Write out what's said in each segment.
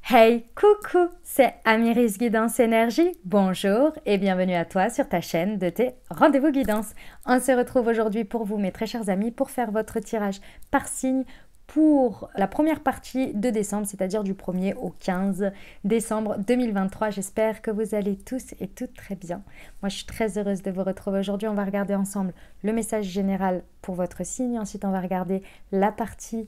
Hey, coucou, c'est Amiris Guidance Énergie. Bonjour et bienvenue à toi sur ta chaîne de tes rendez-vous guidance. On se retrouve aujourd'hui pour vous, mes très chers amis, pour faire votre tirage par signe pour la première partie de décembre, c'est-à-dire du 1er au 15 décembre 2023. J'espère que vous allez tous et toutes très bien. Moi, je suis très heureuse de vous retrouver aujourd'hui. On va regarder ensemble le message général pour votre signe. Ensuite, on va regarder la partie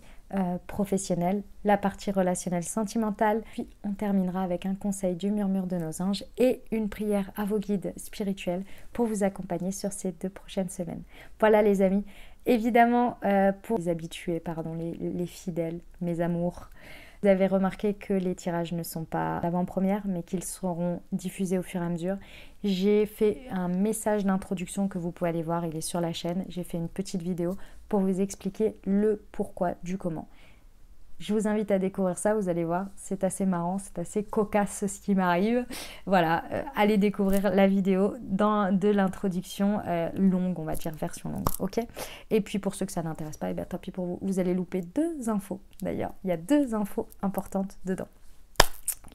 professionnelle, la partie relationnelle sentimentale. Puis, on terminera avec un conseil du murmure de nos anges et une prière à vos guides spirituels pour vous accompagner sur ces 2 prochaines semaines. Voilà les amis. Évidemment, pour les habitués, les fidèles, mes amours, vous avez remarqué que les tirages ne sont pas l'avant-première, mais qu'ils seront diffusés au fur et à mesure. J'ai fait un message d'introduction que vous pouvez aller voir, il est sur la chaîne. J'ai fait une petite vidéo pour vous expliquer le pourquoi du comment. Je vous invite à découvrir ça, vous allez voir, c'est assez marrant, c'est assez cocasse ce qui m'arrive. Voilà, allez découvrir la vidéo de l'introduction longue, on va dire version longue, ok? Et puis pour ceux que ça n'intéresse pas, et bien tant pis pour vous, vous allez louper 2 infos d'ailleurs. Il y a 2 infos importantes dedans.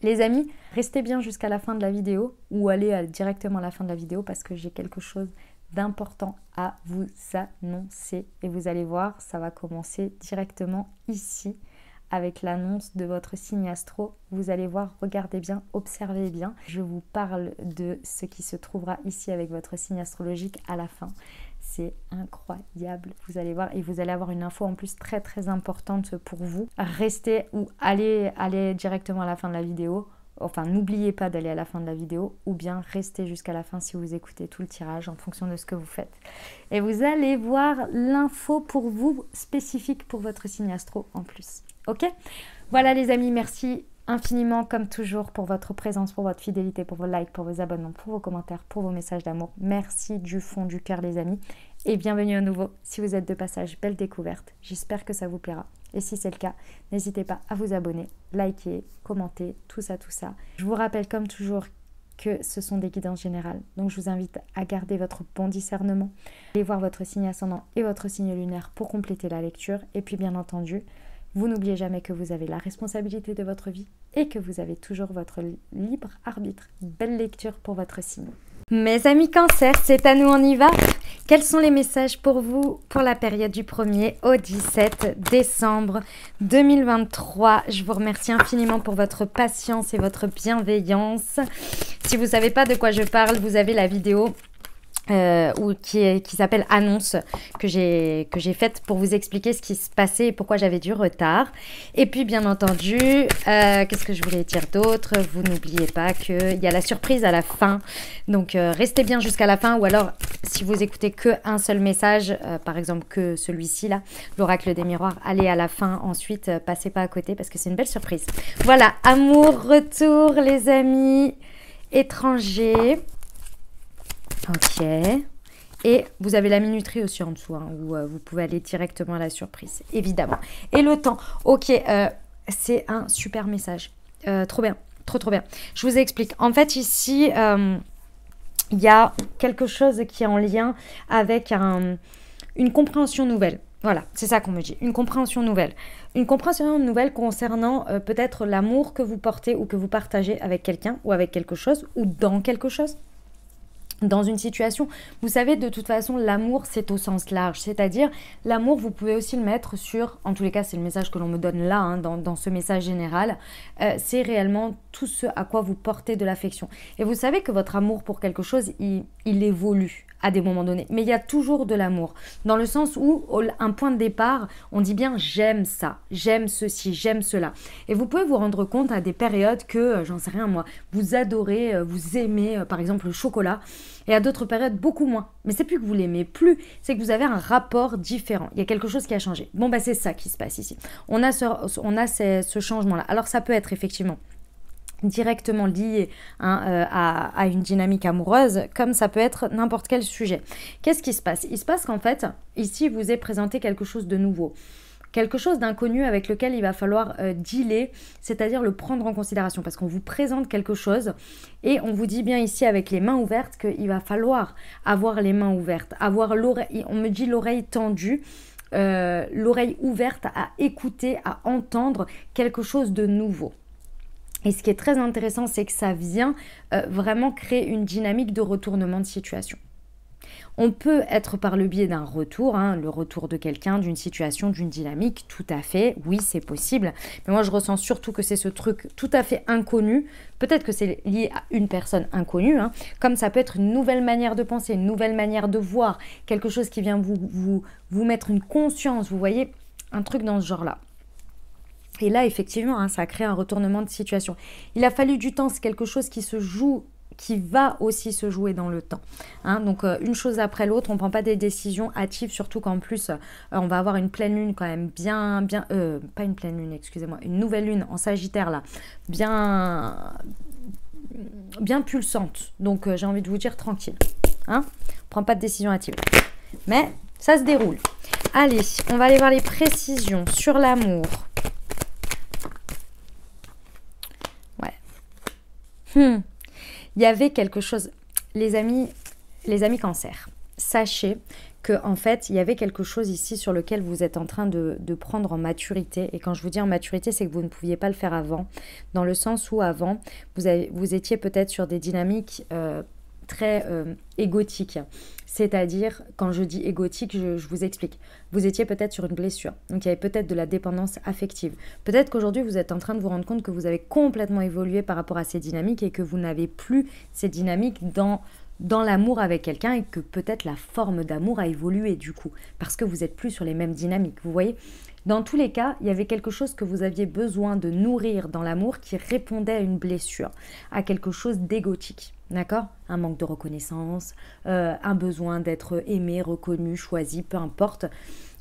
Les amis, restez bien jusqu'à la fin de la vidéo ou allez directement à la fin de la vidéo parce que j'ai quelque chose d'important à vous annoncer. Et vous allez voir, ça va commencer directement ici avec l'annonce de votre signe astro. Vous allez voir, regardez bien, observez bien. Je vous parle de ce qui se trouvera ici avec votre signe astrologique à la fin. C'est incroyable, vous allez voir, et vous allez avoir une info en plus très très importante pour vous. Restez ou allez directement à la fin de la vidéo. Enfin, n'oubliez pas d'aller à la fin de la vidéo ou bien restez jusqu'à la fin si vous écoutez tout le tirage en fonction de ce que vous faites. Et vous allez voir l'info pour vous spécifique pour votre signe astro en plus. Ok? Voilà les amis, merci infiniment comme toujours pour votre présence, pour votre fidélité, pour vos likes, pour vos abonnements, pour vos commentaires, pour vos messages d'amour. Merci du fond du cœur les amis et bienvenue à nouveau. Si vous êtes de passage, belle découverte. J'espère que ça vous plaira. Et si c'est le cas, n'hésitez pas à vous abonner, liker, commenter, tout ça. Je vous rappelle comme toujours que ce sont des guidances générales. Donc je vous invite à garder votre bon discernement. Allez voir votre signe ascendant et votre signe lunaire pour compléter la lecture. Et puis bien entendu, vous n'oubliez jamais que vous avez la responsabilité de votre vie et que vous avez toujours votre libre arbitre. Belle lecture pour votre signe. Mes amis Cancer, c'est à nous, on y va. Quels sont les messages pour vous pour la période du 1er au 17 décembre 2023? Je vous remercie infiniment pour votre patience et votre bienveillance. Si vous ne savez pas de quoi je parle, vous avez la vidéo qui s'appelle Annonce que j'ai faite pour vous expliquer ce qui se passait et pourquoi j'avais du retard. Et puis bien entendu, qu'est-ce que je voulais dire d'autre? Vous n'oubliez pas qu'il y a la surprise à la fin. Donc restez bien jusqu'à la fin ou alors si vous écoutez qu'un seul message, par exemple que celui-ci là, l'oracle des miroirs, allez à la fin ensuite, passez pas à côté parce que c'est une belle surprise. Voilà, amour, retour les amis, étrangers. Ok, et vous avez la minuterie aussi en dessous, hein, où vous pouvez aller directement à la surprise, évidemment. Et le temps, ok, c'est un super message, trop bien, trop bien. Je vous explique, en fait ici, il y a quelque chose qui est en lien avec une compréhension nouvelle. Voilà, c'est ça qu'on me dit, une compréhension nouvelle. Une compréhension nouvelle concernant peut-être l'amour que vous portez ou que vous partagez avec quelqu'un ou avec quelque chose ou dans quelque chose. Dans une situation, vous savez, de toute façon, l'amour, c'est au sens large. C'est-à-dire, l'amour, vous pouvez aussi le mettre sur, en tous les cas, c'est le message que l'on me donne là, hein, dans ce message général, c'est réellement tout ce à quoi vous portez de l'affection. Et vous savez que votre amour pour quelque chose, il évolue à des moments donnés. Mais il y a toujours de l'amour. Dans le sens où, un point de départ, on dit bien « j'aime ça, j'aime ceci, j'aime cela ». Et vous pouvez vous rendre compte à des périodes que, j'en sais rien moi, vous adorez, vous aimez par exemple le chocolat, et à d'autres périodes beaucoup moins. Mais c'est plus que vous l'aimez plus, c'est que vous avez un rapport différent. Il y a quelque chose qui a changé. Bon, bah c'est ça qui se passe ici. On a ce changement-là. Alors ça peut être effectivement directement lié à une dynamique amoureuse, comme ça peut être n'importe quel sujet. Qu'est-ce qui se passe? Il se passe qu'en fait, ici, vous est présenté quelque chose de nouveau. Quelque chose d'inconnu avec lequel il va falloir dealer, c'est-à-dire le prendre en considération, parce qu'on vous présente quelque chose et on vous dit bien ici avec les mains ouvertes qu'il va falloir avoir les mains ouvertes, avoir l'oreille, on me dit l'oreille tendue, l'oreille ouverte à écouter, à entendre quelque chose de nouveau. Et ce qui est très intéressant, c'est que ça vient vraiment créer une dynamique de retournement de situation. On peut être par le biais d'un retour, hein, le retour de quelqu'un, d'une situation, d'une dynamique, tout à fait, oui, c'est possible. Mais moi, je ressens surtout que c'est ce truc tout à fait inconnu. Peut-être que c'est lié à une personne inconnue, hein, comme ça peut être une nouvelle manière de penser, une nouvelle manière de voir, quelque chose qui vient vous mettre une conscience, vous voyez, un truc dans ce genre-là. Et là, effectivement, hein, ça a créé un retournement de situation. Il a fallu du temps, c'est quelque chose qui se joue, qui va aussi se jouer dans le temps. Hein, donc, une chose après l'autre, on ne prend pas des décisions hâtives, surtout qu'en plus, on va avoir une pleine lune quand même pas une pleine lune, excusez-moi, une nouvelle lune en Sagittaire, là, bien pulsante. Donc, j'ai envie de vous dire tranquille. Hein, on ne prend pas de décision hâtive. Mais ça se déroule. Allez, on va aller voir les précisions sur l'amour. Il y avait quelque chose, les amis Cancer, sachez que en fait, il y avait quelque chose ici sur lequel vous êtes en train de prendre en maturité. Et quand je vous dis en maturité, c'est que vous ne pouviez pas le faire avant, dans le sens où avant, vous étiez peut-être sur des dynamiques très égotiques. C'est-à-dire, quand je dis égotique, je vous explique. Vous étiez peut-être sur une blessure. Donc, il y avait peut-être de la dépendance affective. Peut-être qu'aujourd'hui, vous êtes en train de vous rendre compte que vous avez complètement évolué par rapport à ces dynamiques et que vous n'avez plus ces dynamiques dans l'amour avec quelqu'un et que peut-être la forme d'amour a évolué du coup. Parce que vous n'êtes plus sur les mêmes dynamiques. Vous voyez ? Dans tous les cas, il y avait quelque chose que vous aviez besoin de nourrir dans l'amour qui répondait à une blessure, à quelque chose d'égotique. D'accord ? Un manque de reconnaissance, un besoin d'être aimé, reconnu, choisi, peu importe.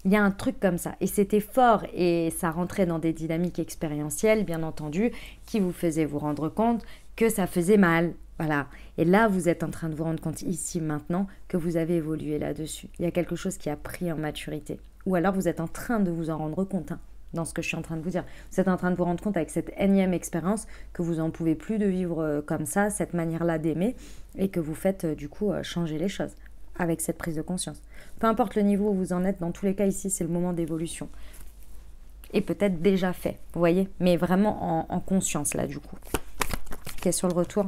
Il y a un truc comme ça. Et c'était fort et ça rentrait dans des dynamiques expérientielles, bien entendu, qui vous faisaient vous rendre compte que ça faisait mal. Voilà. Et là, vous êtes en train de vous rendre compte ici, maintenant, que vous avez évolué là-dessus. Il y a quelque chose qui a pris en maturité. Ou alors, vous êtes en train de vous en rendre compte, hein, dans ce que je suis en train de vous dire. Vous êtes en train de vous rendre compte avec cette énième expérience que vous n'en pouvez plus de vivre comme ça, cette manière-là d'aimer, et que vous faites du coup changer les choses avec cette prise de conscience. Peu importe le niveau où vous en êtes, dans tous les cas, ici, c'est le moment d'évolution. Et peut-être déjà fait, vous voyez, mais vraiment en conscience, là, du coup. Ok, sur le retour.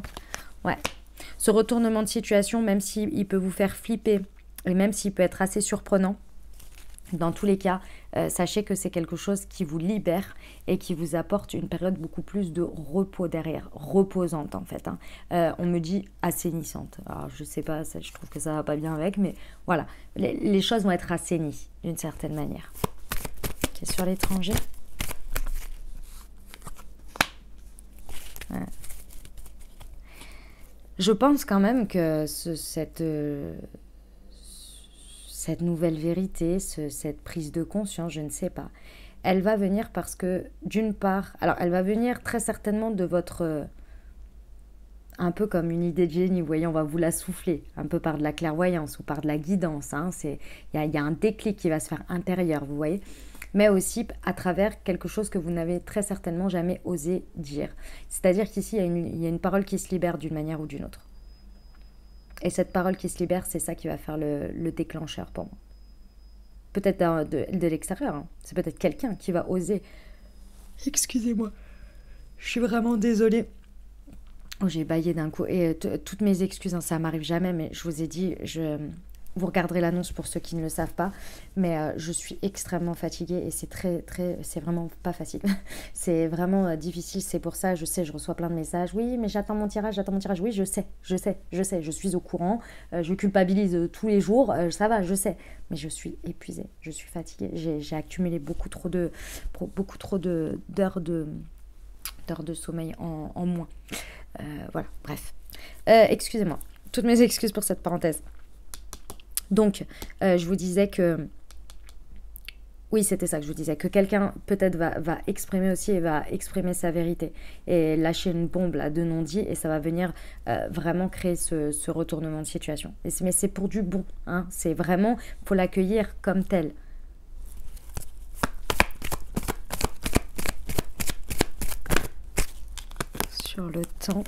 Ouais. Ce retournement de situation, même s'il peut vous faire flipper, et même s'il peut être assez surprenant, dans tous les cas, sachez que c'est quelque chose qui vous libère et qui vous apporte une période beaucoup plus de repos derrière, reposante en fait. Hein. On me dit assainissante. Alors je sais pas, je trouve que ça va pas bien avec, mais voilà, les choses vont être assainies d'une certaine manière. Okay, sur l'étranger. Ouais. Je pense quand même que cette nouvelle vérité, cette prise de conscience, je ne sais pas, elle va venir parce que, d'une part, alors elle va venir très certainement de votre, un peu comme une idée de génie, vous voyez, on va vous la souffler, un peu par de la clairvoyance ou par de la guidance, hein, il y a un déclic qui va se faire intérieur, vous voyez, mais aussi à travers quelque chose que vous n'avez très certainement jamais osé dire. C'est-à-dire qu'ici, il y a une parole qui se libère d'une manière ou d'une autre. Et cette parole qui se libère, c'est ça qui va faire le déclencheur pour moi. Peut-être de l'extérieur. Hein. C'est peut-être quelqu'un qui va oser. Excusez-moi. Je suis vraiment désolée. Oh, j'ai bâillé d'un coup. Et toutes mes excuses, hein, ça m'arrive jamais. Mais je vous ai dit, vous regarderez l'annonce pour ceux qui ne le savent pas. Mais je suis extrêmement fatiguée et c'est vraiment pas facile. C'est vraiment difficile. C'est pour ça, je sais, je reçois plein de messages. Oui, mais j'attends mon tirage. Oui, je sais. Je suis au courant. Je culpabilise tous les jours. Ça va, je sais. Mais je suis épuisée. Je suis fatiguée. J'ai accumulé beaucoup trop d'heures de sommeil en moins. Voilà, bref. Excusez-moi. Toutes mes excuses pour cette parenthèse. Donc, je vous disais que... Oui, c'était ça que je vous disais. Que quelqu'un, peut-être, va exprimer aussi et va exprimer sa vérité. Et lâcher une bombe, là, de non-dit. Et ça va venir vraiment créer ce retournement de situation. Mais c'est pour du bon. Hein. C'est vraiment... Il faut l'accueillir comme tel. Sur le temps...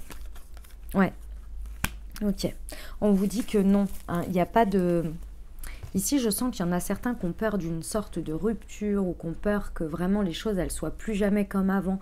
Ouais. Ok. On vous dit que non. Hein, il n'y a pas de Ici, je sens qu'il y en a certains qui ont peur d'une sorte de rupture ou qui ont peur que vraiment les choses, elles soient plus jamais comme avant.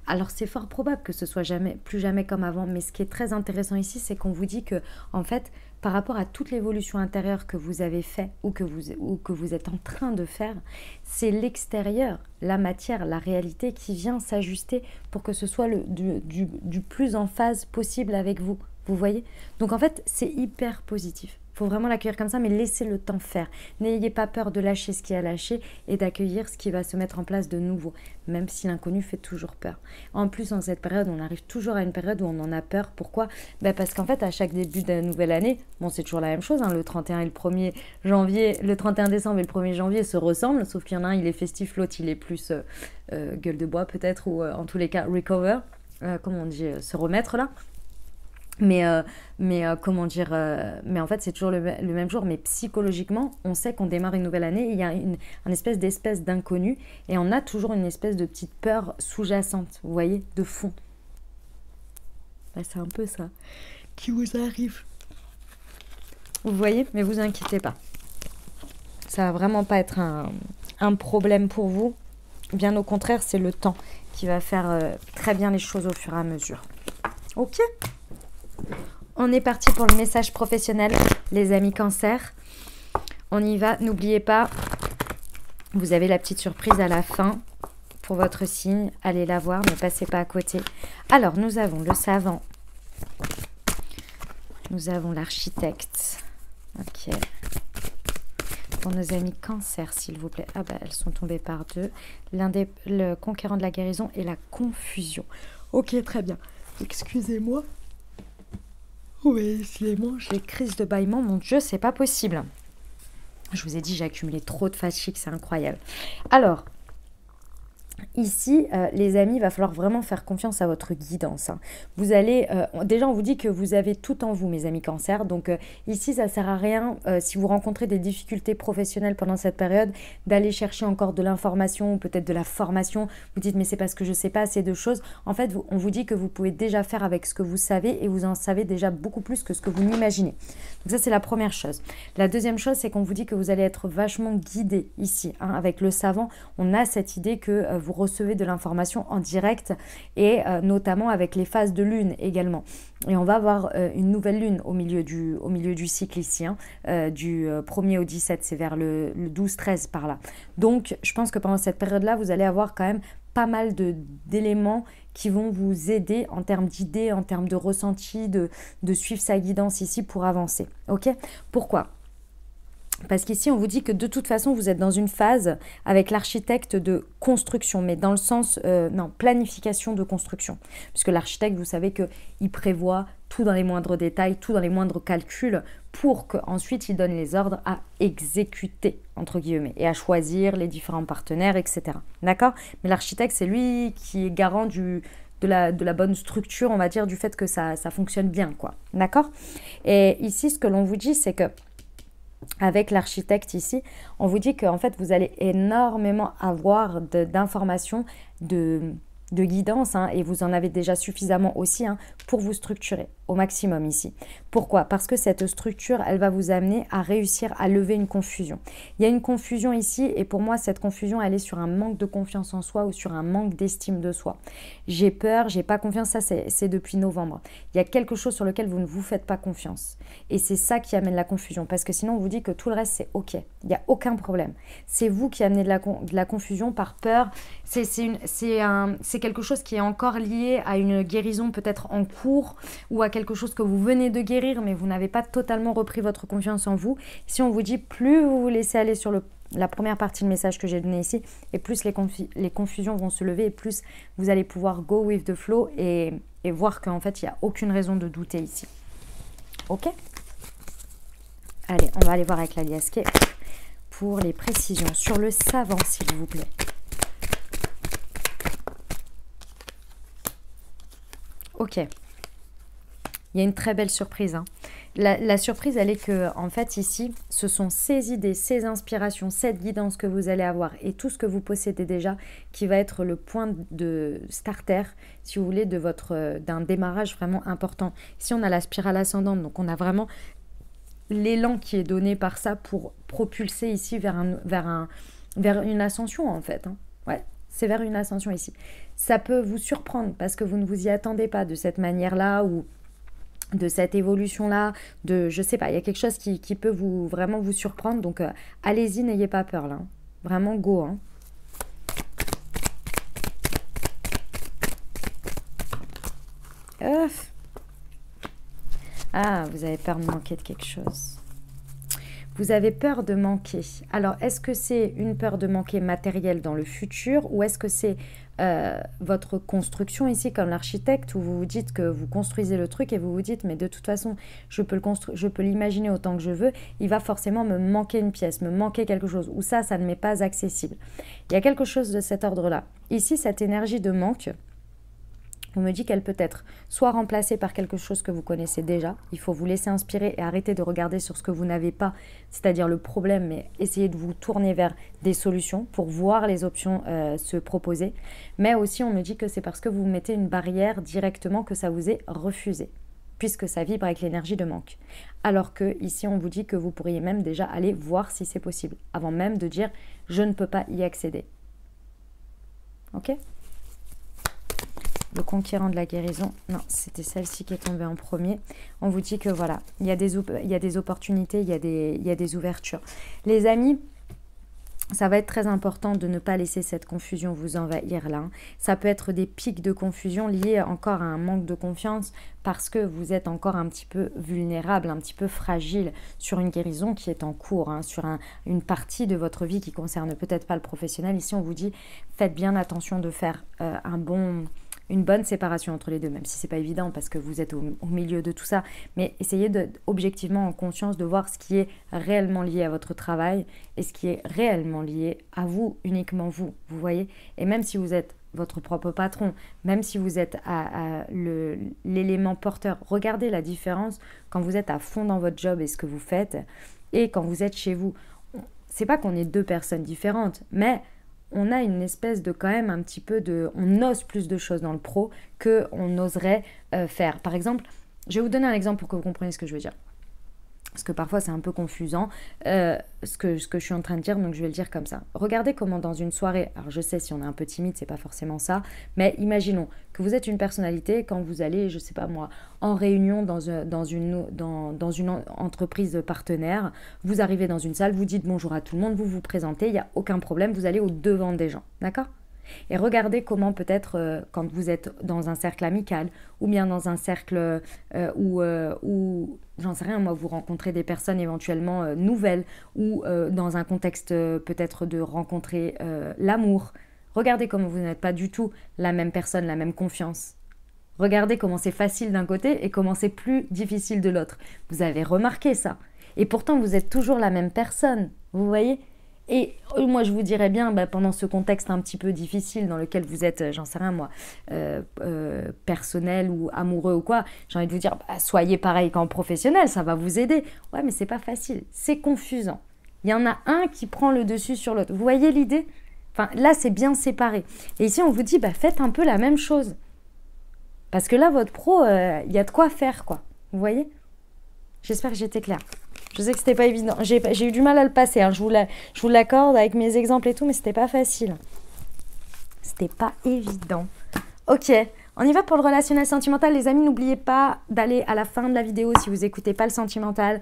Alors, c'est fort probable que ce soit plus jamais comme avant. Mais ce qui est très intéressant ici, c'est qu'on vous dit que, en fait, par rapport à toute l'évolution intérieure que vous avez fait ou que vous êtes en train de faire, c'est l'extérieur, la matière, la réalité qui vient s'ajuster pour que ce soit du plus en phase possible avec vous. Vous voyez? Donc en fait, c'est hyper positif. Il faut vraiment l'accueillir comme ça, mais laissez le temps faire. N'ayez pas peur de lâcher ce qui a lâché et d'accueillir ce qui va se mettre en place de nouveau, même si l'inconnu fait toujours peur. En plus, en cette période, on arrive toujours à une période où on en a peur. Pourquoi? Parce qu'en fait, à chaque début de nouvelle année, bon, c'est toujours la même chose, hein, le 31 et le 1er janvier, le 31 décembre et le 1er janvier se ressemblent, sauf qu'il y en a un, il est festif, l'autre, il est plus gueule de bois peut-être, ou en tous les cas, recover, comment on dit, se remettre là. Mais comment dire, mais en fait c'est toujours le même jour, mais psychologiquement on sait qu'on démarre une nouvelle année, il y a un espèce d'inconnu et on a toujours une espèce de petite peur sous-jacente, vous voyez, de fond. C'est un peu ça qui vous arrive. Vous voyez, mais vous inquiétez pas. Ça va vraiment pas être un problème pour vous. Bien au contraire, c'est le temps qui va faire très bien les choses au fur et à mesure. Ok ? On est parti pour le message professionnel, les amis Cancer. On y va, n'oubliez pas, vous avez la petite surprise à la fin pour votre signe. Allez la voir, ne passez pas à côté. Alors, nous avons le savant. Nous avons l'architecte. Ok. Pour nos amis Cancer, s'il vous plaît. Ah bah, elles sont tombées par deux. Le conquérant de la guérison et la confusion. Ok, très bien. Excusez-moi. Oui, décidément, j'ai crise de bâillement. Mon Dieu, c'est pas possible. Je vous ai dit, j'ai accumulé trop de fatigue, c'est incroyable. Alors, ici, les amis, il va falloir vraiment faire confiance à votre guidance. Hein. Vous allez, déjà, on vous dit que vous avez tout en vous, mes amis Cancer. Donc ici, ça ne sert à rien, si vous rencontrez des difficultés professionnelles pendant cette période, d'aller chercher encore de l'information ou peut-être de la formation. Vous dites, mais c'est parce que je ne sais pas assez de choses. En fait, on vous dit que vous pouvez déjà faire avec ce que vous savez et vous en savez déjà beaucoup plus que ce que vous n'imaginez. Donc ça, c'est la première chose. La deuxième chose, c'est qu'on vous dit que vous allez être vachement guidé ici. Hein. Avec le savant, on a cette idée que vous recevez de l'information en direct et notamment avec les phases de lune également. Et on va avoir une nouvelle lune au milieu du cycle ici, hein, du 1er au 17, c'est vers le 12-13 par là. Donc, je pense que pendant cette période-là, vous allez avoir quand même pas mal d'éléments qui vont vous aider en termes d'idées, en termes de ressenti, de suivre sa guidance ici pour avancer. Ok? Pourquoi? Parce qu'ici, on vous dit que de toute façon, vous êtes dans une phase avec l'architecte de construction, mais dans le sens, non, planification de construction. Puisque l'architecte, vous savez qu'il prévoit tout dans les moindres détails, tout dans les moindres calculs, pour qu'ensuite, il donne les ordres à exécuter, entre guillemets, et à choisir les différents partenaires, etc. D'accord? Mais l'architecte, c'est lui qui est garant de la bonne structure, on va dire, du fait que ça fonctionne bien, quoi. D'accord? Et ici, ce que l'on vous dit, c'est que avec l'architecte ici, on vous dit qu'en fait, vous allez énormément avoir d'informations, de guidance, hein, et vous en avez déjà suffisamment aussi hein, pour vous structurer au maximum ici. Pourquoi? Parce que cette structure, elle va vous amener à réussir à lever une confusion. Il y a une confusion ici et pour moi, cette confusion, elle est sur un manque de confiance en soi ou sur un manque d'estime de soi. J'ai peur, j'ai pas confiance, ça c'est depuis novembre. Il y a quelque chose sur lequel vous ne vous faites pas confiance. Et c'est ça qui amène la confusion parce que sinon, on vous dit que tout le reste, c'est OK. Il n'y a aucun problème. C'est vous qui amenez de la confusion par peur. C'est quelque chose qui est encore lié à une guérison peut-être en cours ou à quelque chose que vous venez de guérir mais vous n'avez pas totalement repris votre confiance en vous. Si on vous dit plus vous vous laissez aller sur la première partie du message que j'ai donné ici et plus les confusions vont se lever et plus vous allez pouvoir go with the flow et voir qu'en fait il n'y a aucune raison de douter ici. Ok? Allez, on va aller voir avec la liasquée pour les précisions sur le savant s'il vous plaît. Ok, il y a une très belle surprise. Hein. La surprise, elle est que, en fait, ici, ce sont ces idées, ces inspirations, cette guidance que vous allez avoir et tout ce que vous possédez déjà qui va être le point de starter, si vous voulez, d'un démarrage vraiment important. Ici, on a la spirale ascendante, donc on a vraiment l'élan qui est donné par ça pour propulser ici vers une ascension en fait. Hein. Ouais, c'est vers une ascension ici. Ça peut vous surprendre parce que vous ne vous y attendez pas de cette manière-là ou de cette évolution-là, je sais pas, il y a quelque chose qui peut vraiment vous surprendre, donc allez-y, n'ayez pas peur là. Hein. Vraiment go. Hein. Ah, vous avez peur de manquer de quelque chose. Vous avez peur de manquer. Alors, est-ce que c'est une peur de manquer matériel dans le futur ou est-ce que c'est votre construction ici comme l'architecte où vous vous dites que vous construisez le truc et vous vous dites mais de toute façon, je peux l'imaginer autant que je veux, il va forcément me manquer une pièce, me manquer quelque chose ou ça ne m'est pas accessible. Il y a quelque chose de cet ordre-là. Ici, cette énergie de manque, on me dit qu'elle peut être soit remplacée par quelque chose que vous connaissez déjà. Il faut vous laisser inspirer et arrêter de regarder sur ce que vous n'avez pas, c'est-à-dire le problème, mais essayer de vous tourner vers des solutions pour voir les options se proposer. Mais aussi, on me dit que c'est parce que vous mettez une barrière directement que ça vous est refusé, puisque ça vibre avec l'énergie de manque. Alors que ici, on vous dit que vous pourriez même déjà aller voir si c'est possible, avant même de dire « je ne peux pas y accéder ». Ok ? Le conquérant de la guérison, non, c'était celle-ci qui est tombée en premier. On vous dit que voilà, il y a des opportunités, il y a des ouvertures. Les amis, ça va être très important de ne pas laisser cette confusion vous envahir là. Ça peut être des pics de confusion liés encore à un manque de confiance parce que vous êtes encore un petit peu vulnérable, un petit peu fragile sur une guérison qui est en cours, hein, sur une partie de votre vie qui concerne peut-être pas le professionnel. Ici, on vous dit, faites bien attention de faire une bonne séparation entre les deux, même si c'est pas évident parce que vous êtes au milieu de tout ça, mais essayez objectivement en conscience de voir ce qui est réellement lié à votre travail et ce qui est réellement lié à vous, uniquement vous voyez. Et même si vous êtes votre propre patron, même si vous êtes à l'élément porteur, regardez la différence quand vous êtes à fond dans votre job et ce que vous faites et quand vous êtes chez vous. C'est pas qu'on est deux personnes différentes, mais on a une espèce de quand même un petit peu de... On ose plus de choses dans le pro qu'on oserait faire. Par exemple, je vais vous donner un exemple pour que vous compreniez ce que je veux dire. Parce que parfois c'est un peu confusant ce que je suis en train de dire, donc je vais le dire comme ça. Regardez comment dans une soirée, alors je sais si on est un peu timide, c'est pas forcément ça, mais imaginons que vous êtes une personnalité quand vous allez, je sais pas moi, en réunion dans une entreprise partenaire, vous arrivez dans une salle, vous dites bonjour à tout le monde, vous vous présentez, il n'y a aucun problème, vous allez au devant des gens, d'accord ? Et regardez comment peut-être quand vous êtes dans un cercle amical ou bien dans un cercle où j'en sais rien, moi, vous rencontrez des personnes éventuellement nouvelles ou dans un contexte peut-être de rencontrer l'amour. Regardez comment vous n'êtes pas du tout la même personne, la même confiance. Regardez comment c'est facile d'un côté et comment c'est plus difficile de l'autre. Vous avez remarqué ça. Et pourtant, vous êtes toujours la même personne, vous voyez ? Et moi, je vous dirais bien, pendant ce contexte un petit peu difficile dans lequel vous êtes, j'en sais rien moi, personnel ou amoureux ou quoi, j'ai envie de vous dire, soyez pareil qu'en professionnel, ça va vous aider. Ouais, mais c'est pas facile, c'est confusant. Il y en a un qui prend le dessus sur l'autre. Vous voyez l'idée ? Enfin, là, c'est bien séparé. Et ici, on vous dit, faites un peu la même chose. Parce que là, votre pro, il y a de quoi faire, quoi. Vous voyez ? J'espère que j'étais claire. Je sais que c'était pas évident. J'ai eu du mal à le passer. Hein. Je vous l'accorde avec mes exemples et tout, mais c'était pas facile. C'était pas évident. Ok, on y va pour le relationnel sentimental. Les amis, n'oubliez pas d'aller à la fin de la vidéo si vous n'écoutez pas le sentimental.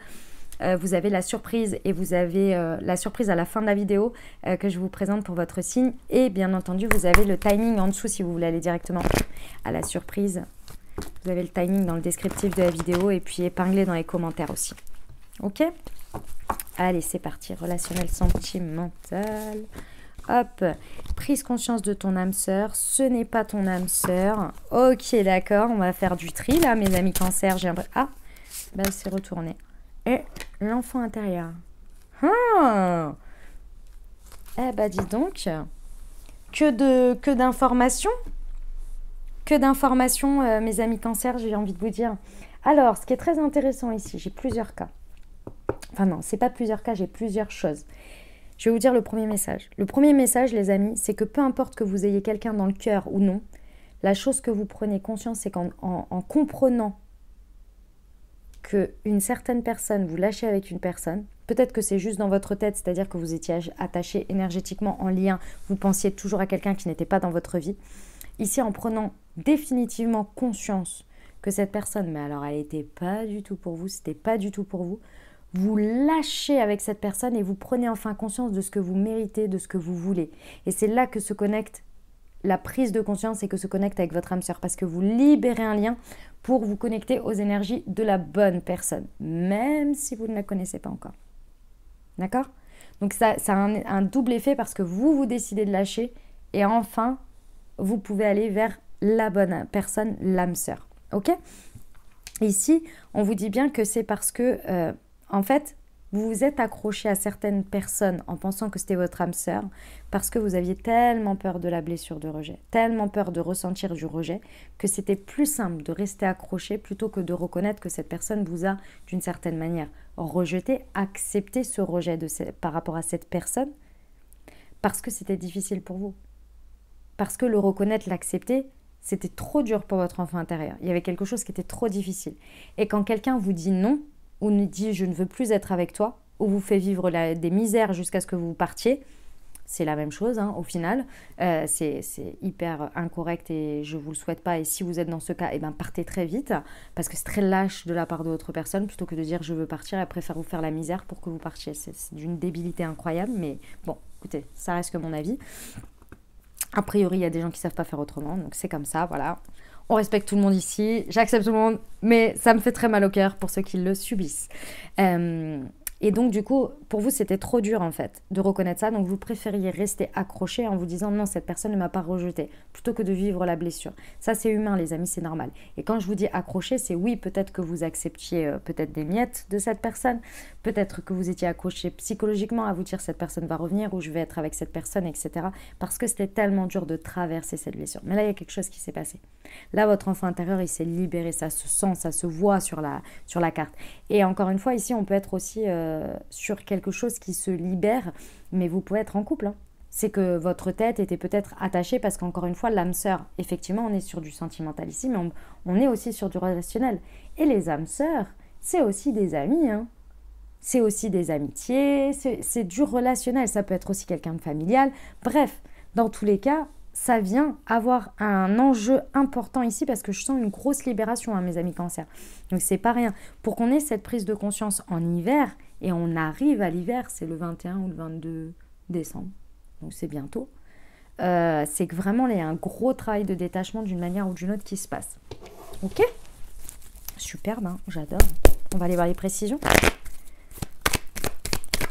Vous avez la surprise et vous avez la surprise à la fin de la vidéo que je vous présente pour votre signe. Et bien entendu, vous avez le timing en dessous si vous voulez aller directement à la surprise. Vous avez le timing dans le descriptif de la vidéo et puis épinglé dans les commentaires aussi. Ok ? Allez, c'est parti. Relationnel sentimental. Hop. Prise conscience de ton âme sœur. Ce n'est pas ton âme sœur. Ok, d'accord. On va faire du tri là, mes amis cancer. J'ai l'impression... Ah, elle s'est retournée. Et l'enfant intérieur. Ah, dis donc. Que d'informations. Que d'informations, mes amis cancer, j'ai envie de vous dire. Alors, ce qui est très intéressant ici, j'ai plusieurs cas. Enfin non, c'est pas plusieurs cas, j'ai plusieurs choses. Je vais vous dire le premier message. Le premier message, les amis, c'est que peu importe que vous ayez quelqu'un dans le cœur ou non, la chose que vous prenez conscience, c'est qu'en comprenant qu'une certaine personne, vous lâchez avec une personne, peut-être que c'est juste dans votre tête, c'est-à-dire que vous étiez attaché énergétiquement en lien, vous pensiez toujours à quelqu'un qui n'était pas dans votre vie. Ici, en prenant définitivement conscience que cette personne, mais alors elle n'était pas du tout pour vous, c'était pas du tout pour vous, vous lâchez avec cette personne et vous prenez enfin conscience de ce que vous méritez, de ce que vous voulez. Et c'est là que se connecte la prise de conscience et que se connecte avec votre âme sœur, parce que vous libérez un lien pour vous connecter aux énergies de la bonne personne, même si vous ne la connaissez pas encore. D'accord? Donc ça a un double effet parce que vous décidez de lâcher et enfin, vous pouvez aller vers la bonne personne, l'âme sœur. Ok? Ici, on vous dit bien que c'est parce que, en fait, vous vous êtes accroché à certaines personnes en pensant que c'était votre âme sœur parce que vous aviez tellement peur de la blessure de rejet, tellement peur de ressentir du rejet, que c'était plus simple de rester accroché plutôt que de reconnaître que cette personne vous a, d'une certaine manière, rejeté, accepté ce rejet par rapport à cette personne parce que c'était difficile pour vous. Parce que le reconnaître, l'accepter, c'était trop dur pour votre enfant intérieur. Il y avait quelque chose qui était trop difficile. Et quand quelqu'un vous dit non, ou nous dit « je ne veux plus être avec toi », ou vous fait vivre des misères jusqu'à ce que vous partiez, c'est la même chose hein, au final. C'est hyper incorrect et je ne vous le souhaite pas. Et si vous êtes dans ce cas, eh ben, partez très vite, parce que c'est très lâche de la part de l'autre personne, plutôt que de dire « je veux partir » et préfère vous faire la misère pour que vous partiez. C'est d'une débilité incroyable, mais bon, écoutez, ça reste que mon avis. A priori, il y a des gens qui ne savent pas faire autrement, donc c'est comme ça, voilà. On respecte tout le monde ici, j'accepte tout le monde, mais ça me fait très mal au cœur pour ceux qui le subissent. Et donc, du coup, pour vous, c'était trop dur, en fait, de reconnaître ça. Donc, vous préfériez rester accroché en vous disant « Non, cette personne ne m'a pas rejeté », plutôt que de vivre la blessure. Ça, c'est humain, les amis, c'est normal. Et quand je vous dis accroché, c'est oui, peut-être que vous acceptiez peut-être des miettes de cette personne, peut-être que vous étiez accroché psychologiquement à vous dire « Cette personne va revenir » ou « Je vais être avec cette personne », etc. Parce que c'était tellement dur de traverser cette blessure. Mais là, il y a quelque chose qui s'est passé. Là, votre enfant intérieur, il s'est libéré, ça se sent, ça se voit sur la carte. Et encore une fois, ici, on peut être aussi sur quelque chose qui se libère, mais vous pouvez être en couple. Hein. C'est que votre tête était peut-être attachée parce qu'encore une fois, l'âme sœur, effectivement, on est sur du sentimental ici, mais on est aussi sur du relationnel. Et les âmes sœurs, c'est aussi des amis, hein. C'est aussi des amitiés, c'est du relationnel, ça peut être aussi quelqu'un de familial. Bref, dans tous les cas, ça vient avoir un enjeu important ici parce que je sens une grosse libération, hein, mes amis cancer. Donc c'est pas rien. Pour qu'on ait cette prise de conscience en hiver, et on arrive à l'hiver, c'est le 21 ou le 22 décembre, donc c'est bientôt, c'est que vraiment il y a un gros travail de détachement d'une manière ou d'une autre qui se passe. Ok? Superbe, hein, j'adore. On va aller voir les précisions.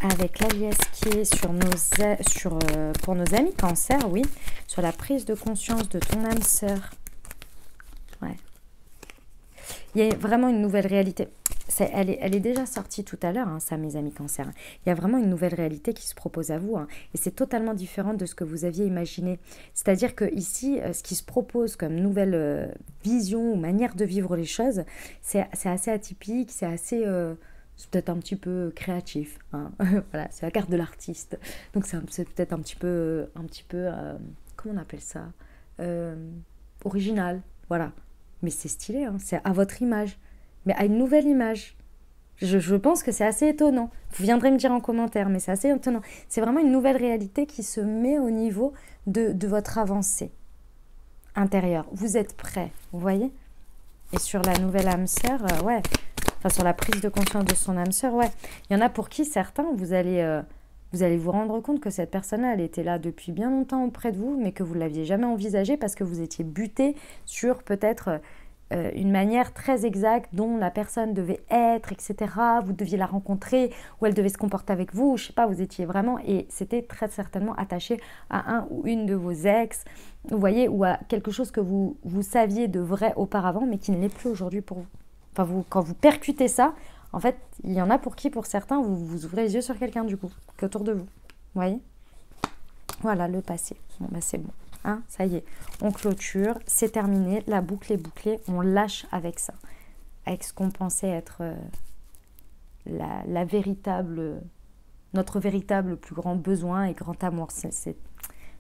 Avec l'alias qui est pour nos amis cancer, oui, sur la prise de conscience de ton âme sœur. Ouais. Il y a vraiment une nouvelle réalité. Elle est déjà sortie tout à l'heure, hein, ça, mes amis cancer. Il y a vraiment une nouvelle réalité qui se propose à vous. Hein, et c'est totalement différent de ce que vous aviez imaginé. C'est-à-dire que ici, ce qui se propose comme nouvelle vision ou manière de vivre les choses, c'est assez atypique, c'est assez... c'est peut-être un petit peu créatif. Hein. Voilà, c'est la carte de l'artiste. Donc c'est peut-être un petit peu comment on appelle ça, original. Voilà. Mais c'est stylé, hein. C'est à votre image. Mais à une nouvelle image. Je pense que c'est assez étonnant. Vous viendrez me dire en commentaire, mais c'est assez étonnant. C'est vraiment une nouvelle réalité qui se met au niveau de votre avancée intérieure. Vous êtes prêts, vous voyez? Et sur la nouvelle âme sœur, ouais... Enfin, sur la prise de conscience de son âme sœur, ouais. Il y en a pour qui, certains, vous allez vous rendre compte que cette personne-là, elle était là depuis bien longtemps auprès de vous, mais que vous ne l'aviez jamais envisagée parce que vous étiez buté sur peut-être une manière très exacte dont la personne devait être, etc. Vous deviez la rencontrer, ou elle devait se comporter avec vous, je sais pas, vous étiez vraiment... Et c'était très certainement attaché à un ou une de vos ex, vous voyez, ou à quelque chose que vous saviez de vrai auparavant, mais qui ne l'est plus aujourd'hui pour vous. Enfin, quand vous percutez ça, en fait, il y en a pour qui, pour certains, vous ouvrez les yeux sur quelqu'un du coup, qui est autour de vous. Vous voyez? Voilà, le passé. Bon, bah c'est bon. Hein, ça y est, on clôture, c'est terminé, la boucle est bouclée, on lâche avec ça. Avec ce qu'on pensait être notre véritable plus grand besoin et grand amour.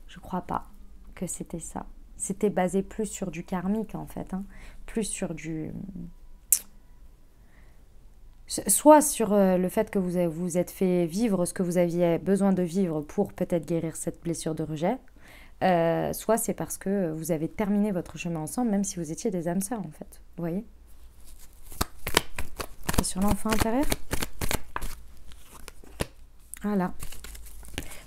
Je crois pas que c'était ça. C'était basé plus sur du karmique, en fait. Hein, plus sur du... soit sur le fait que vous êtes fait vivre ce que vous aviez besoin de vivre pour peut-être guérir cette blessure de rejet, soit c'est parce que vous avez terminé votre chemin ensemble, même si vous étiez des âmes sœurs en fait. Vous voyez? Et sur l'enfant intérieur, voilà.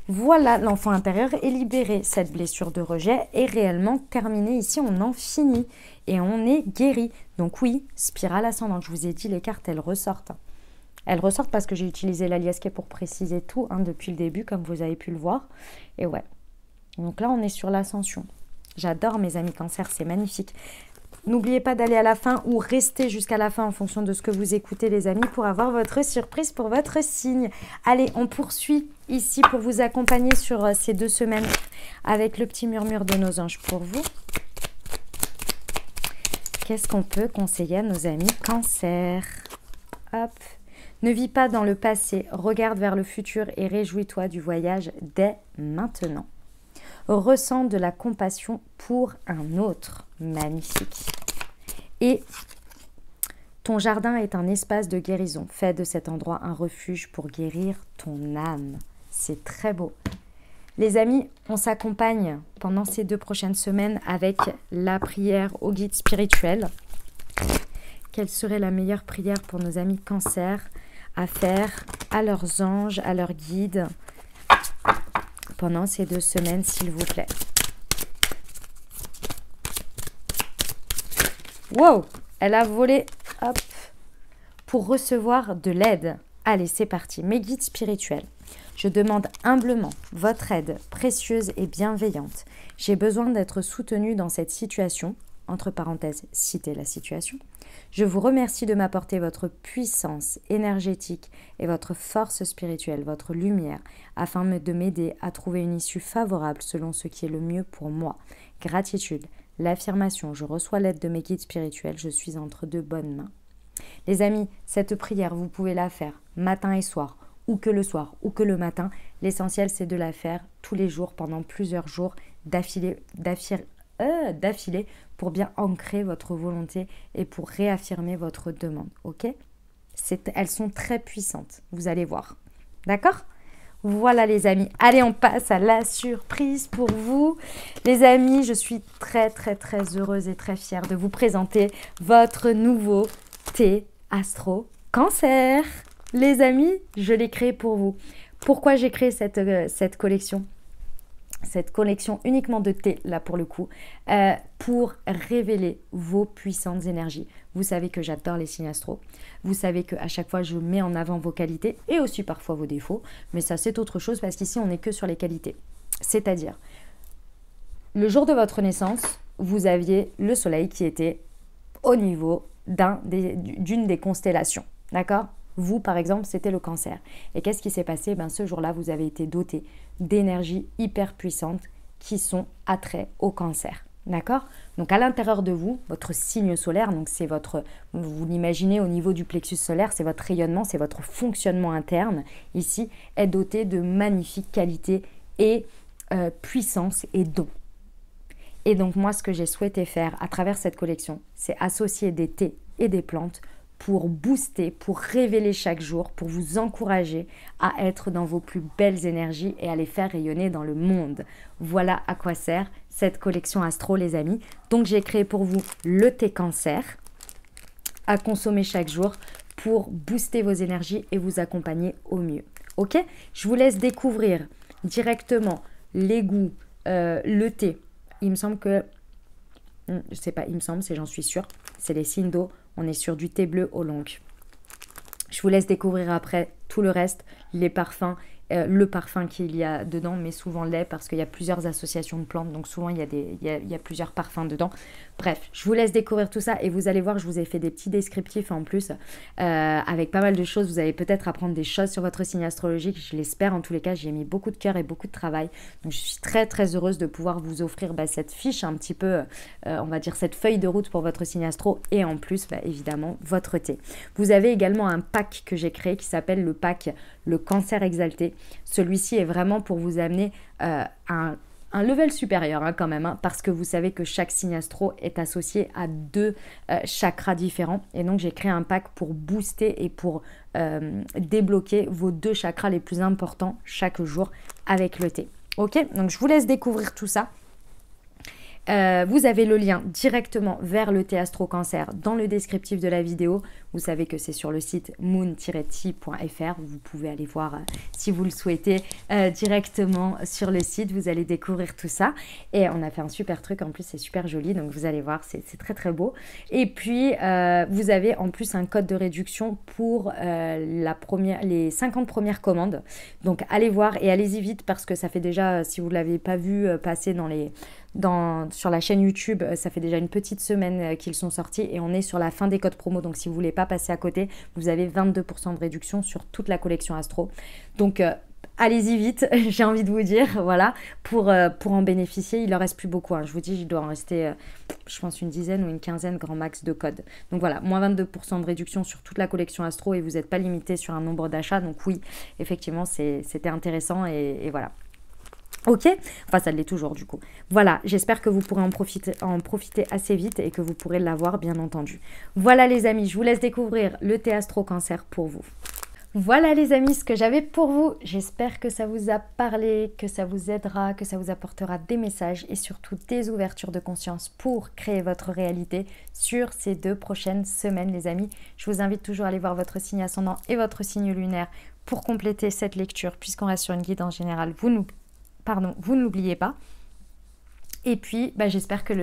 Voilà, l'enfant intérieur est libéré. Cette blessure de rejet est réellement terminée. Ici, on en finit et on est guéri. Donc oui, spirale ascendante. Je vous ai dit, les cartes, elles ressortent. Elles ressortent parce que j'ai utilisé l'aliasqué pour préciser tout depuis le début, comme vous avez pu le voir. Et ouais. Donc là, on est sur l'ascension. J'adore mes amis Cancer, c'est magnifique. N'oubliez pas d'aller à la fin ou rester jusqu'à la fin en fonction de ce que vous écoutez, les amis, pour avoir votre surprise pour votre signe. Allez, on poursuit ici pour vous accompagner sur ces 2 semaines avec le petit murmure de nos anges pour vous. Qu'est-ce qu'on peut conseiller à nos amis Cancer? Hop. Ne vis pas dans le passé, regarde vers le futur et réjouis-toi du voyage dès maintenant. Ressens de la compassion pour un autre. Magnifique. Et ton jardin est un espace de guérison. Fais de cet endroit un refuge pour guérir ton âme. C'est très beau. Les amis, on s'accompagne pendant ces 2 prochaines semaines avec la prière au guide spirituel. Quelle serait la meilleure prière pour nos amis Cancer à faire à leurs anges, à leurs guides pendant ces 2 semaines, s'il vous plaît? Wow, elle a volé, hop, pour recevoir de l'aide. Allez, c'est parti. Mes guides spirituels, je demande humblement votre aide précieuse et bienveillante. J'ai besoin d'être soutenue dans cette situation. Entre parenthèses, citez la situation. Je vous remercie de m'apporter votre puissance énergétique et votre force spirituelle, votre lumière, afin de m'aider à trouver une issue favorable selon ce qui est le mieux pour moi. Gratitude. L'affirmation, je reçois l'aide de mes guides spirituels, je suis entre de bonnes mains. Les amis, cette prière, vous pouvez la faire matin et soir, ou que le soir, ou que le matin. L'essentiel, c'est de la faire tous les jours, pendant plusieurs jours d'affilée pour bien ancrer votre volonté et pour réaffirmer votre demande, ok? Elles sont très puissantes, vous allez voir, d'accord? Voilà les amis, allez on passe à la surprise pour vous. Les amis, je suis très heureuse et très fière de vous présenter votre nouveau thé Astro Cancer. Les amis, je l'ai créé pour vous. Pourquoi j'ai créé cette collection? Cette collection uniquement de thé, là pour le coup, pour révéler vos puissantes énergies. Vous savez que j'adore les signes astro. Vous savez qu'à chaque fois, je mets en avant vos qualités et aussi parfois vos défauts. Mais ça, c'est autre chose parce qu'ici, on n'est que sur les qualités. C'est-à-dire, le jour de votre naissance, vous aviez le soleil qui était au niveau d'une des constellations. D'accord ? Vous, par exemple, c'était le Cancer. Et qu'est-ce qui s'est passé? Ce jour-là, vous avez été doté d'énergies hyper puissantes qui sont attraits au Cancer. D'accord? Donc, à l'intérieur de vous, votre signe solaire, donc c'est vous l'imaginez au niveau du plexus solaire, c'est votre rayonnement, c'est votre fonctionnement interne, ici, est doté de magnifiques qualités et puissance et dons. Et donc, moi, ce que j'ai souhaité faire à travers cette collection, c'est associer des thés et des plantes pour booster, pour révéler chaque jour, pour vous encourager à être dans vos plus belles énergies et à les faire rayonner dans le monde. Voilà à quoi sert cette collection Astro, les amis. Donc, j'ai créé pour vous le thé Cancer à consommer chaque jour pour booster vos énergies et vous accompagner au mieux. Ok? Je vous laisse découvrir directement les goûts, le thé. Il me semble que, je sais pas, il me semble, c'est j'en suis sûre, c'est les signes d'eau. On est sur du thé bleu oolong. Je vous laisse découvrir après tout le reste, les parfums, le parfum qu'il y a dedans, mais souvent lait parce qu'il y a plusieurs associations de plantes, donc souvent il y a plusieurs parfums dedans. Bref, je vous laisse découvrir tout ça et vous allez voir, je vous ai fait des petits descriptifs en plus avec pas mal de choses. Vous allez peut-être apprendre des choses sur votre signe astrologique, je l'espère. En tous les cas, j'y ai mis beaucoup de cœur et beaucoup de travail. Donc je suis très heureuse de pouvoir vous offrir cette fiche, un petit peu, on va dire cette feuille de route pour votre signe astro et en plus, évidemment, votre thé. Vous avez également un pack que j'ai créé qui s'appelle le pack Le Cancer Exalté. Celui-ci est vraiment pour vous amener un un level supérieur hein, quand même, hein, parce que vous savez que chaque signe astro est associé à 2 chakras différents. Et donc j'ai créé un pack pour booster et pour débloquer vos 2 chakras les plus importants chaque jour avec le thé. Ok, donc je vous laisse découvrir tout ça. Vous avez le lien directement vers le thé Astro Cancer dans le descriptif de la vidéo. Vous savez que c'est sur le site moon-ti.fr. Vous pouvez aller voir si vous le souhaitez directement sur le site. Vous allez découvrir tout ça. Et on a fait un super truc. En plus, c'est super joli. Donc, vous allez voir, c'est très, très beau. Et puis, vous avez en plus un code de réduction pour les 50 premières commandes. Donc, allez voir et allez-y vite parce que ça fait déjà, si vous ne l'avez pas vu passer sur la chaîne YouTube, ça fait déjà une petite semaine qu'ils sont sortis et on est sur la fin des codes promo. Donc si vous voulez pas passer à côté, vous avez 22% de réduction sur toute la collection Astro. Donc allez-y vite, j'ai envie de vous dire, voilà, pour en bénéficier. Il ne reste plus beaucoup, hein. Je vous dis, il doit en rester, je pense, une dizaine ou une quinzaine grand max de codes. Donc voilà, moins 22% de réduction sur toute la collection Astro et vous n'êtes pas limité sur un nombre d'achats. Donc oui, effectivement, c'était intéressant et voilà. Ok, enfin ça l'est toujours du coup. Voilà, j'espère que vous pourrez en profiter assez vite et que vous pourrez l'avoir bien entendu. Voilà les amis, je vous laisse découvrir le thé Astro Cancer pour vous. Voilà les amis, ce que j'avais pour vous. J'espère que ça vous a parlé, que ça vous aidera, que ça vous apportera des messages et surtout des ouvertures de conscience pour créer votre réalité sur ces 2 prochaines semaines les amis. Je vous invite toujours à aller voir votre signe ascendant et votre signe lunaire pour compléter cette lecture puisqu'on reste sur une guidance générale. Vous ne l'oubliez pas. Et puis, j'espère que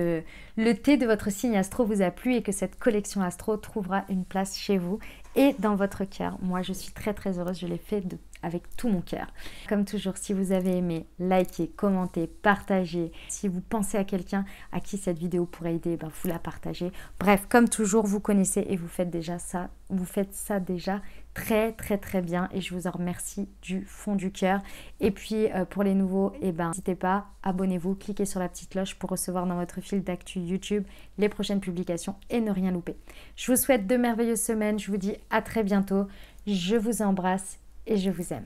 le thé de votre signe astro vous a plu et que cette collection astro trouvera une place chez vous et dans votre cœur. Moi, je suis très très heureuse, je l'ai fait avec tout mon cœur. Comme toujours, si vous avez aimé, likez, commentez, partagez. Si vous pensez à quelqu'un à qui cette vidéo pourrait aider, vous la partagez. Bref, comme toujours, vous connaissez et vous faites déjà ça. Vous faites ça déjà très très très bien et je vous en remercie du fond du cœur. Et puis pour les nouveaux, n'hésitez pas, abonnez-vous, cliquez sur la petite cloche pour recevoir dans votre fil d'actu YouTube les prochaines publications et ne rien louper. Je vous souhaite de merveilleuses semaines, je vous dis à très bientôt, je vous embrasse et je vous aime.